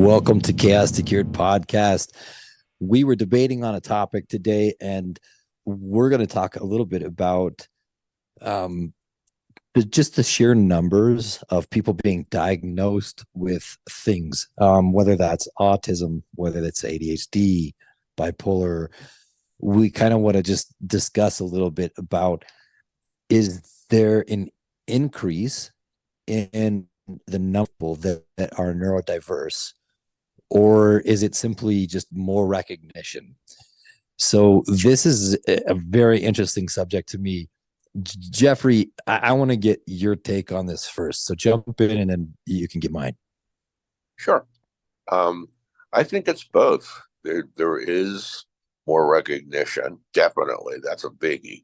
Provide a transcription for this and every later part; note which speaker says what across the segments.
Speaker 1: Welcome to Chaos2Cured podcast. We were debating on a topic today, and we're going to talk a little bit about just the sheer numbers of people being diagnosed with things, whether that's autism, whether that's ADHD, bipolar. We kind of want to just discuss a little bit about, is there an increase in the number that are neurodiverse, or is it simply just more recognition? So this is a very interesting subject to me. Jeffrey, I want to get your take on this first. So jump in and then you can get mine.
Speaker 2: Sure. I think it's both. There is more recognition, definitely. That's a biggie.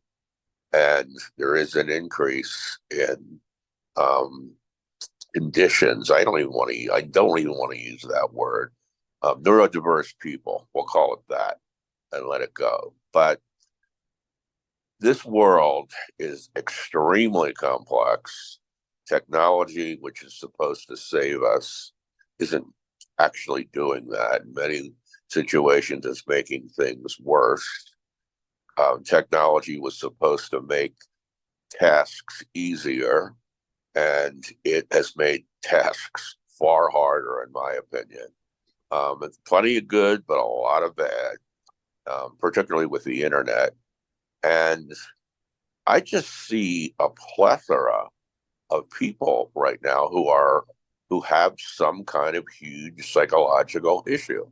Speaker 2: And there is an increase in conditions. I don't even want to use that word. Neurodiverse people, we'll call it that, and let it go. But this world is extremely complex. Technology, which is supposed to save us, isn't actually doing that. In many situations, it's making things worse. Technology was supposed to make tasks easier, and it has made tasks far harder, in my opinion. It's plenty of good, but a lot of bad, particularly with the internet. And I just see a plethora of people right now who have some kind of huge psychological issue.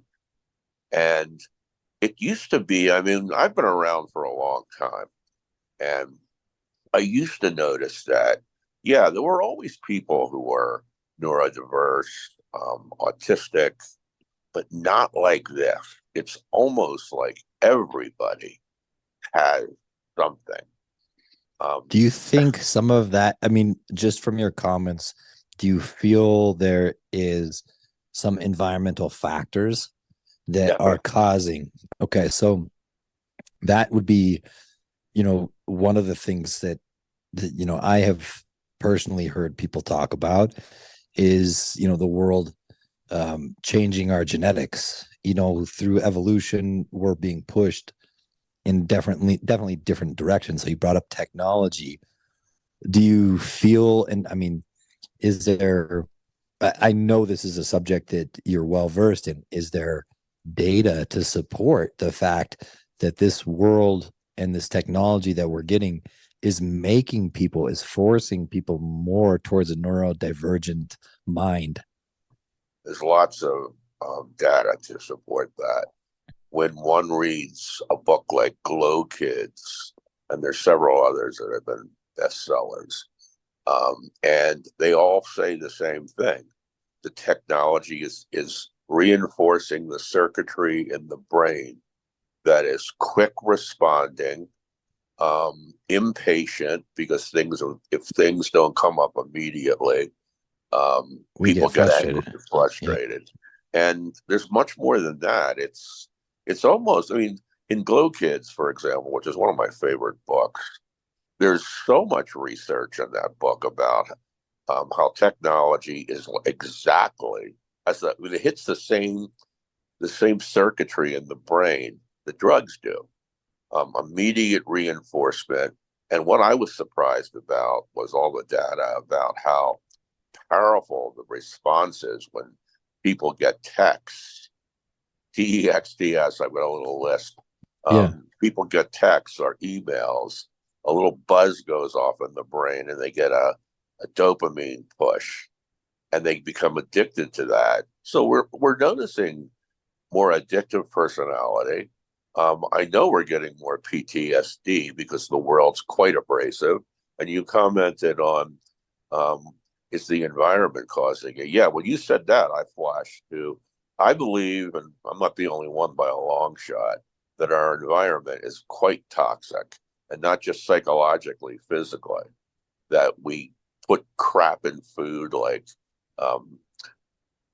Speaker 2: And it used to be, I've been around for a long time, and I used to notice that, yeah, there were always people who were neurodiverse, autistic, but not like this. It's almost like everybody has something.
Speaker 1: Do you think some of that, just from your comments, do you feel there is some environmental factors that are causing? Okay, so that would be, one of the things that I have personally heard people talk about is, the world changing our genetics. Through evolution, we're being pushed in definitely different directions. So you brought up technology. Do you feel, and is there, I know this is a subject that you're well versed in, is there data to support the fact that this world and this technology that we're getting is forcing people more towards a neurodivergent mind?
Speaker 2: There's lots of data to support that. When one reads a book like Glow Kids, and there's several others that have been bestsellers, and they all say the same thing. The technology is reinforcing the circuitry in the brain that is quick responding, impatient, because if things don't come up immediately, people get angry, frustrated. Yeah. And there's much more than that. It's almost, in Glow Kids, for example, which is one of my favorite books, there's so much research in that book about how technology is exactly it hits the same circuitry in the brain that drugs do. Immediate reinforcement. And what I was surprised about was all the data about how powerful the response is when people get texts. TEXTS, I've got a little list. People get texts or emails, a little buzz goes off in the brain, and they get a dopamine push, and they become addicted to that. So we're noticing more addictive personality. I know we're getting more PTSD because the world's quite abrasive. And you commented on, is the environment causing it? Yeah, when you said that, I flashed to, I believe, and I'm not the only one by a long shot, that our environment is quite toxic, and not just psychologically, physically, that we put crap in food like,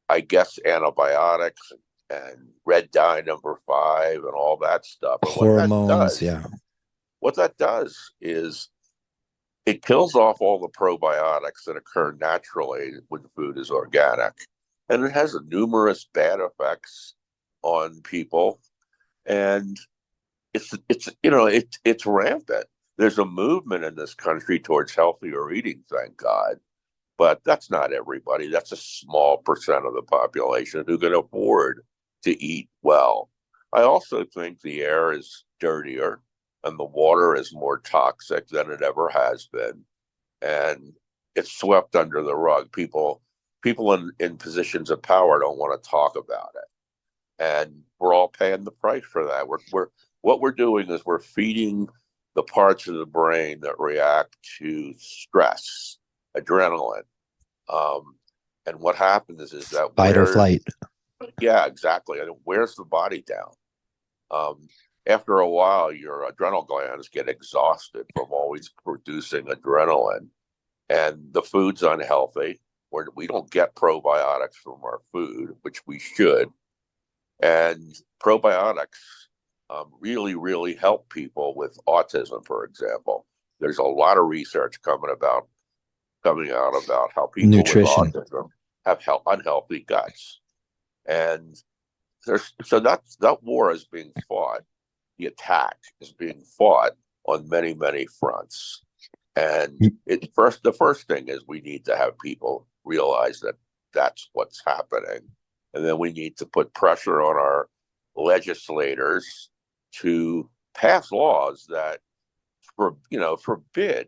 Speaker 2: I guess, antibiotics and red dye number 5 and all that stuff. And
Speaker 1: hormones,
Speaker 2: what that does is it kills off all the probiotics that occur naturally when food is organic. and it has numerous bad effects on people. And it's rampant. There's a movement in this country towards healthier eating, thank God. But that's not everybody. That's a small percent of the population who can afford to eat well. I also think the air is dirtier and the water is more toxic than it ever has been. And it's swept under the rug. People in positions of power don't want to talk about it. And we're all paying the price for that. What we're doing is we're feeding the parts of the brain that react to stress, adrenaline. And what happens is that
Speaker 1: fight or flight.
Speaker 2: Yeah, exactly. And it wears the body down. After a while, your adrenal glands get exhausted from always producing adrenaline, and the food's unhealthy. We don't get probiotics from our food, which we should. And probiotics really, really help people with autism, for example. There's a lot of research coming out about how people
Speaker 1: nutrition
Speaker 2: with autism have unhealthy guts. And that war is being fought. The attack is being fought on many, many fronts. And the first thing is we need to have people realize that that's what's happening. And then we need to put pressure on our legislators to pass laws that forbid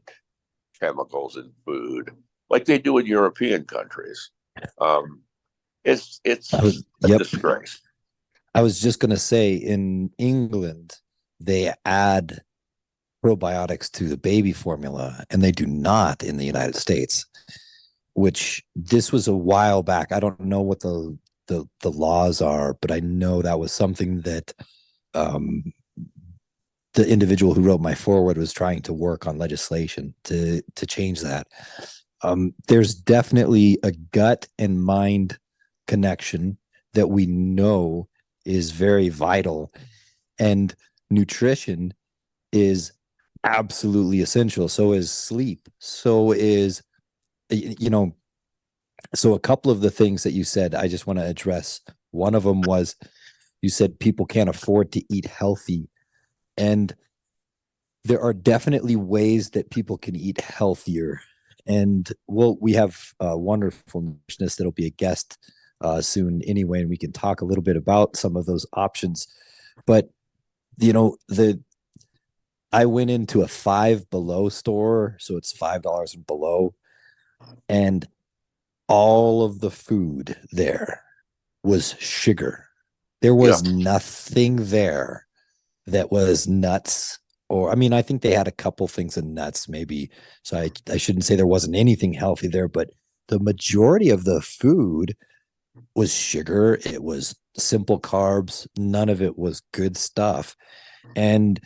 Speaker 2: chemicals in food, like they do in European countries. It's a disgrace.
Speaker 1: I was just going to say, in England, they add probiotics to the baby formula, and they do not in the United States, which this was a while back. I don't know what the laws are, but I know that was something that the individual who wrote my foreword was trying to work on legislation to change that. There's definitely a gut and mind connection that we know is very vital, and nutrition is absolutely essential. So is sleep. So is, so a couple of the things that you said, I just want to address. One of them was, you said people can't afford to eat healthy. And there are definitely ways that people can eat healthier. And we have a wonderful nutritionist that'll be a guest soon anyway, and we can talk a little bit about some of those options. But I went into a Five Below store, so it's $5 and below, and all of the food there was sugar. There was nothing there that was nuts, or I think they had a couple things in nuts maybe, so I shouldn't say there wasn't anything healthy there, but the majority of the food was sugar. It was simple carbs. None of it was good stuff. And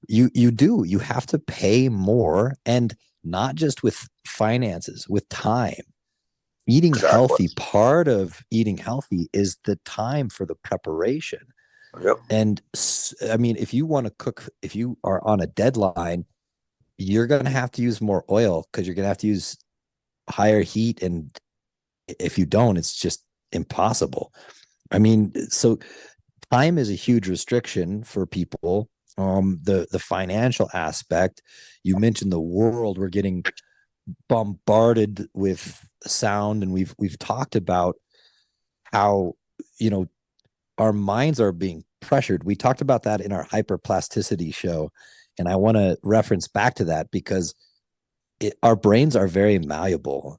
Speaker 1: you have to pay more, and not just with finances, with time. Eating healthy, part of eating healthy is the time for the preparation.
Speaker 2: Yep.
Speaker 1: And if you want to cook, if you are on a deadline, you're going to have to use more oil because you're going to have to use higher heat. And if you don't, it's just impossible. So time is a huge restriction for people. The financial aspect, you mentioned the world, we're getting bombarded with sound, and we've talked about how our minds are being pressured. We talked about that in our hyperplasticity show, and I want to reference back to that because our brains are very malleable,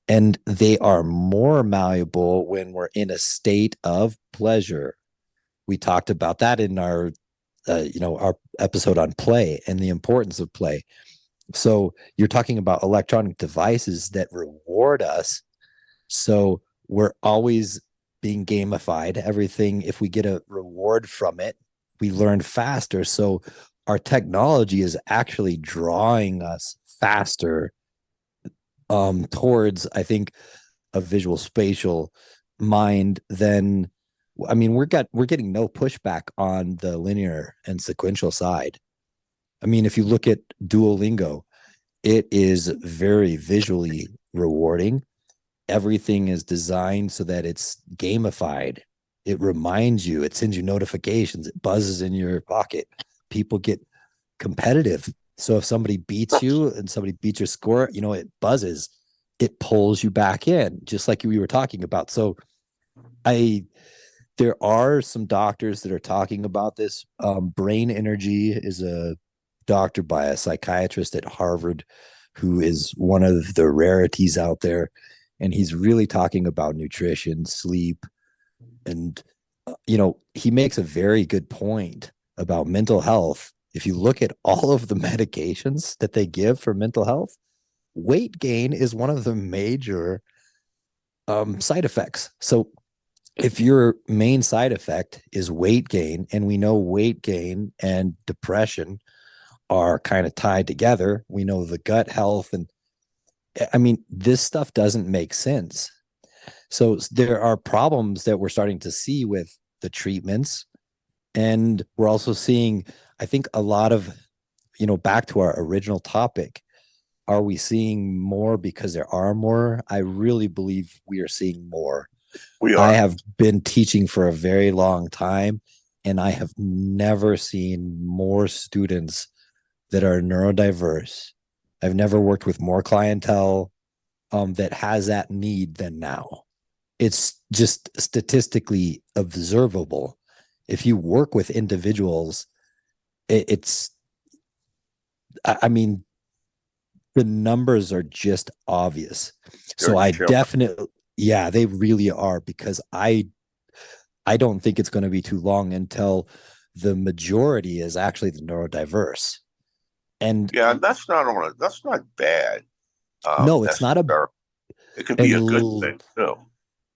Speaker 1: and they are more malleable when we're in a state of pleasure. We talked about that in our our episode on play and the importance of play. So you're talking about electronic devices that reward us. So we're always being gamified. Everything, if we get a reward from it, we learn faster. So our technology is actually drawing us faster towards, I think, a visual spatial mind than, we're getting no pushback on the linear and sequential side. If you look at Duolingo, it is very visually rewarding. everything is designed so that it's gamified. It reminds you, it sends you notifications, it buzzes in your pocket. People get competitive. So if somebody beats you and somebody beats your score, you know, it buzzes, it pulls you back in, just like we were talking about. So there are some doctors that are talking about this. Brain Energy is a doctor by a psychiatrist at Harvard who is one of the rarities out there. And he's really talking about nutrition, sleep, and, you know, he makes a very good point about mental health. If you look at all of the medications that they give for mental health, weight gain is one of the major side effects. So if your main side effect is weight gain, and we know weight gain and depression are kind of tied together, we know the gut health, and I mean, this stuff doesn't make sense. So there are problems that we're starting to see with the treatments. And we're also seeing, I think, a lot of, you know, back to our original topic, are we seeing more because there are more? I really believe we are seeing more.
Speaker 2: We are.
Speaker 1: I have been teaching for a very long time, and I have never seen more students that are neurodiverse. I've never worked with more clientele that has that need than now. It's just statistically observable. If you work with individuals, I mean, the numbers are just obvious. So I definitely, yeah, they really are, because I don't think it's going to be too long until the majority is actually the neurodiverse. And
Speaker 2: yeah, that's not bad.
Speaker 1: no, it's not
Speaker 2: it can be a good thing too.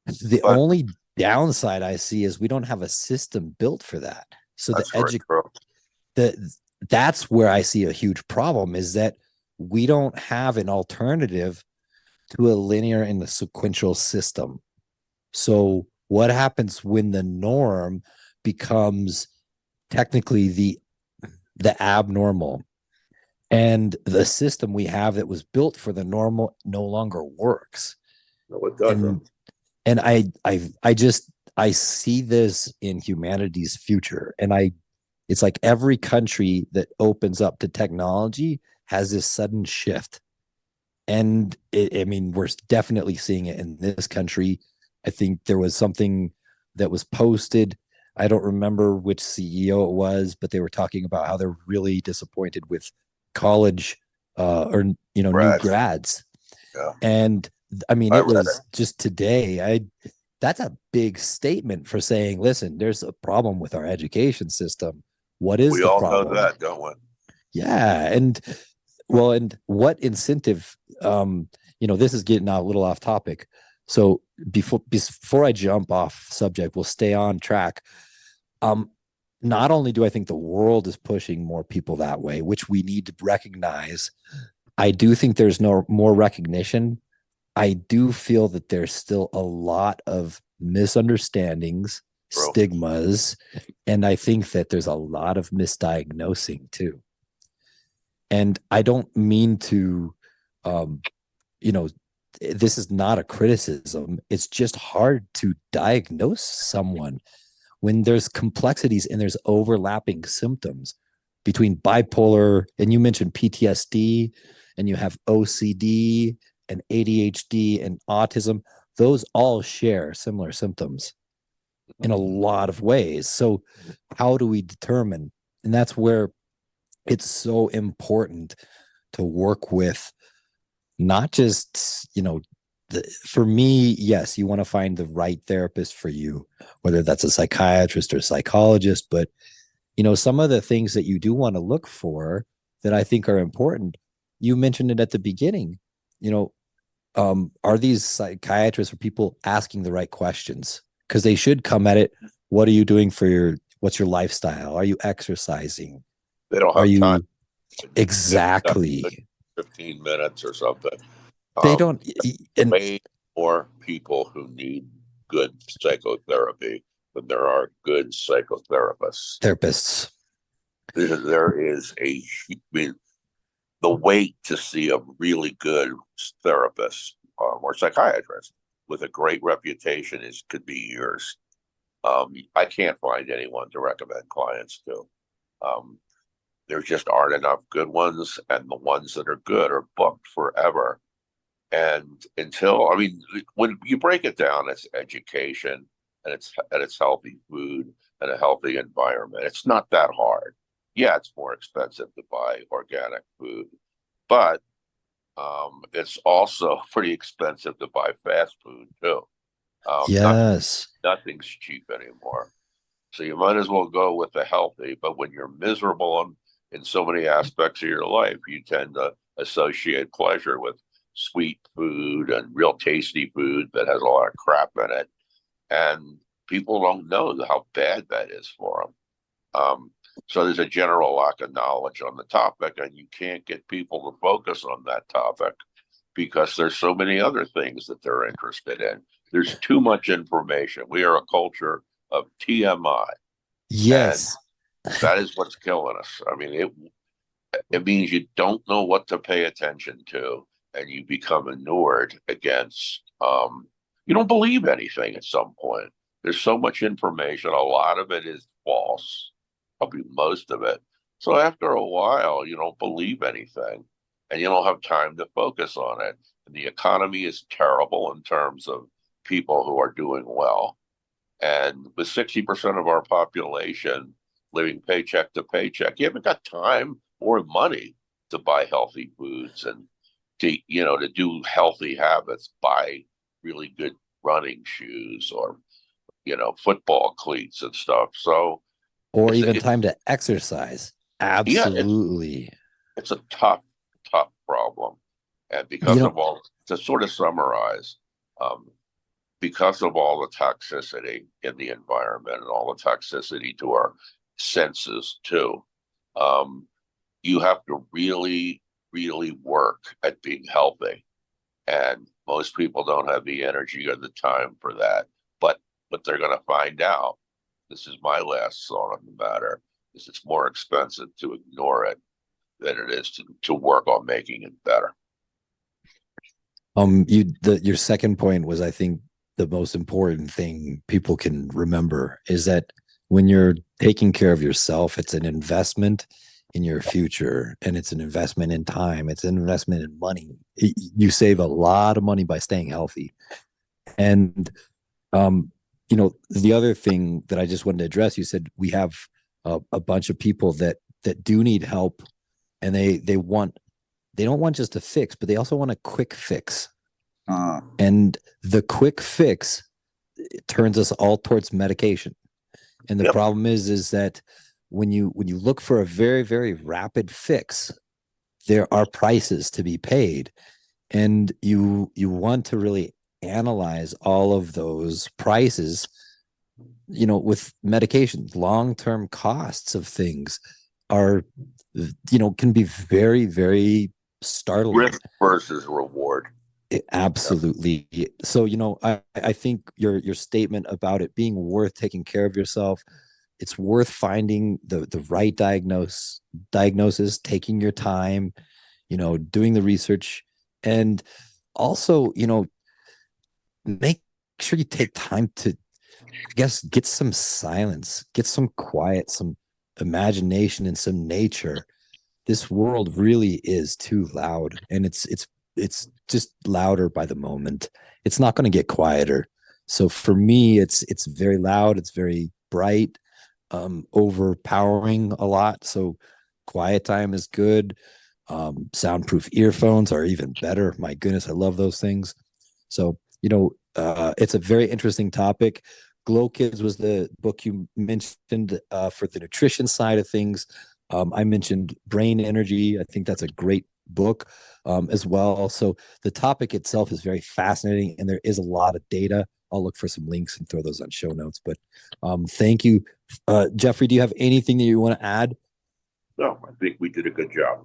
Speaker 1: The only downside I see is we don't have a system built for that. So that's where I see a huge problem, is that we don't have an alternative to a linear and a sequential system. So what happens when the norm becomes technically the abnormal, and the system we have that was built for the normal no longer works?
Speaker 2: No, it doesn't.
Speaker 1: And I see this in humanity's future. And it's like every country that opens up to technology has this sudden shift. And I mean, we're definitely seeing it in this country. I think there was something that was posted. I don't remember which CEO it was, but they were talking about how they're really disappointed with college or, you know, new grads.
Speaker 2: Yeah.
Speaker 1: And I mean, it was just today. That's a big statement for saying, listen, there's a problem with our education system. What is the problem?
Speaker 2: We all know that, don't we?
Speaker 1: Yeah. And well, and what incentive, you know, this is getting a little off topic. So before I jump off subject, we'll stay on track. Not only do I think the world is pushing more people that way, which we need to recognize, I do think there's more recognition. I do feel that there's still a lot of misunderstandings, stigmas, and I think that there's a lot of misdiagnosing too. And I don't mean to, you know, this is not a criticism. It's just hard to diagnose someone when there's complexities and there's overlapping symptoms between bipolar, and you mentioned PTSD, and you have OCD and ADHD and autism. Those all share similar symptoms in a lot of ways. So how do we determine? And that's where it's so important to work with not just, you know, for me, yes, you want to find the right therapist for you, whether that's a psychiatrist or psychologist. But, you know, some of the things that you do want to look for that I think are important, you mentioned it at the beginning, you know, are these psychiatrists or people asking the right questions? Because they should come at it. What are you doing for what's your lifestyle? Are you exercising?
Speaker 2: They don't have time.
Speaker 1: Exactly.
Speaker 2: 15 minutes or something.
Speaker 1: They don't.
Speaker 2: Way more people who need good psychotherapy than there are good psychotherapists.
Speaker 1: Therapists.
Speaker 2: There is I mean, the wait to see a really good therapist or psychiatrist with a great reputation could be yours. I can't find anyone to recommend clients to. There just aren't enough good ones, and the ones that are good are booked forever. And when you break it down, it's education and it's healthy food and a healthy environment. It's not that hard. Yeah, it's more expensive to buy organic food, but it's also pretty expensive to buy fast food too.
Speaker 1: Yes.
Speaker 2: Nothing's cheap anymore. So you might as well go with the healthy. But when you're miserable in so many aspects of your life, you tend to associate pleasure with sweet food and real tasty food that has a lot of crap in it. And people don't know how bad that is for them. So there's a general lack of knowledge on the topic, and you can't get people to focus on that topic because there's so many other things that they're interested in. There's too much information. We are a culture of TMI.
Speaker 1: Yes.
Speaker 2: And that is what's killing us. I mean, it means you don't know what to pay attention to, and you become inured against, you don't believe anything at some point. There's so much information. A lot of it is false, probably most of it. So after a while, you don't believe anything, and you don't have time to focus on it. And the economy is terrible in terms of people who are doing well. And with 60% of our population living paycheck to paycheck, you haven't got time or money to buy healthy foods and to do healthy habits, buy really good running shoes or, football cleats and stuff. So,
Speaker 3: or even time to exercise. Absolutely.
Speaker 2: Yeah, it's a tough problem. And because of all, to sort of summarize, because of all the toxicity in the environment and all the toxicity to our senses too, you have to really, really work at being healthy. And most people don't have the energy or the time for that. But what they're going to find out, this is my last thought on the matter, is it's more expensive to ignore it than it is to work on making it better.
Speaker 3: Your second point was, I think, the most important thing people can remember is that when you're taking care of yourself, it's an investment in your future, and it's an investment in time. It's an investment in money. You save a lot of money by staying healthy. And, the other thing that I just wanted to address, you said we have a bunch of people that do need help, and they don't want just a fix, but they also want a quick fix. And the quick fix turns us all towards medication. And the problem is that when you look for a very, very rapid fix, there are prices to be paid. And you want to really analyze all of those prices, with medication. Long-term costs of things are, can be very, very startling.
Speaker 2: Risk versus reward.
Speaker 3: Absolutely. So, I think your statement about it being worth taking care of yourself, it's worth finding the right diagnosis, taking your time, doing the research, and also, make sure you take time to, I guess, get some silence, get some quiet, some imagination, and some nature. This world really is too loud, and it's just louder by the moment. It's not going to get quieter. So for me, it's very loud. It's very bright, overpowering a lot. So quiet time is good. Soundproof earphones are even better. My goodness, I love those things. So, it's a very interesting topic. Glow Kids was the book you mentioned for the nutrition side of things. I mentioned Brain Energy. I think that's a great book as well. So the topic itself is very fascinating, and there is a lot of data. I'll look for some links and throw those on show notes. But thank you. Jeffrey, do you have anything that you want to add?
Speaker 2: No, I think we did a good job.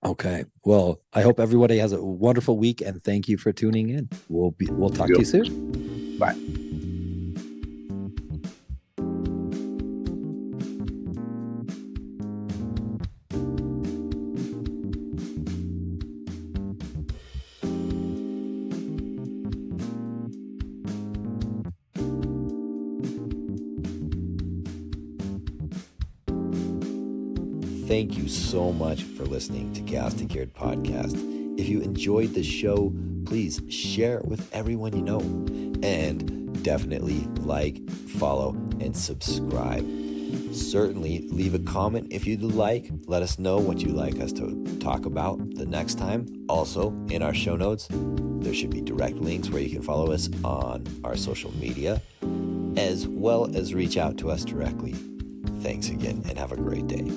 Speaker 3: Okay. Well, I hope everybody has a wonderful week, and thank you for tuning in. We'll talk to you soon.
Speaker 2: Bye.
Speaker 3: thank you so much for listening to Chaos2Cured podcast. If you enjoyed the show, please share it with everyone you know. And definitely like, follow, and subscribe. Certainly leave a comment if you'd like. Let us know what you'd like us to talk about the next time. Also, in our show notes, there should be direct links where you can follow us on our social media, as well as reach out to us directly. Thanks again, and have a great day.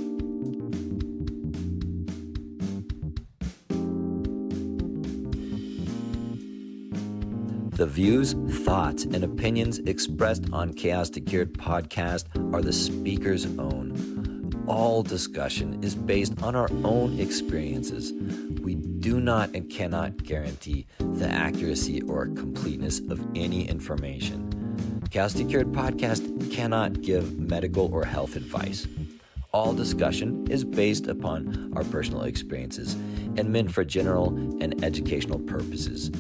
Speaker 3: The views, thoughts, and opinions expressed on Chaos2Cured podcast are the speaker's own. All discussion is based on our own experiences. We do not and cannot guarantee the accuracy or completeness of any information. Chaos2Cured podcast cannot give medical or health advice. All discussion is based upon our personal experiences and meant for general and educational purposes.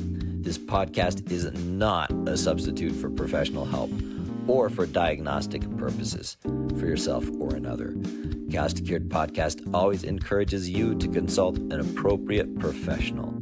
Speaker 3: This podcast is not a substitute for professional help or for diagnostic purposes for yourself or another. Chaos2Cured podcast always encourages you to consult an appropriate professional.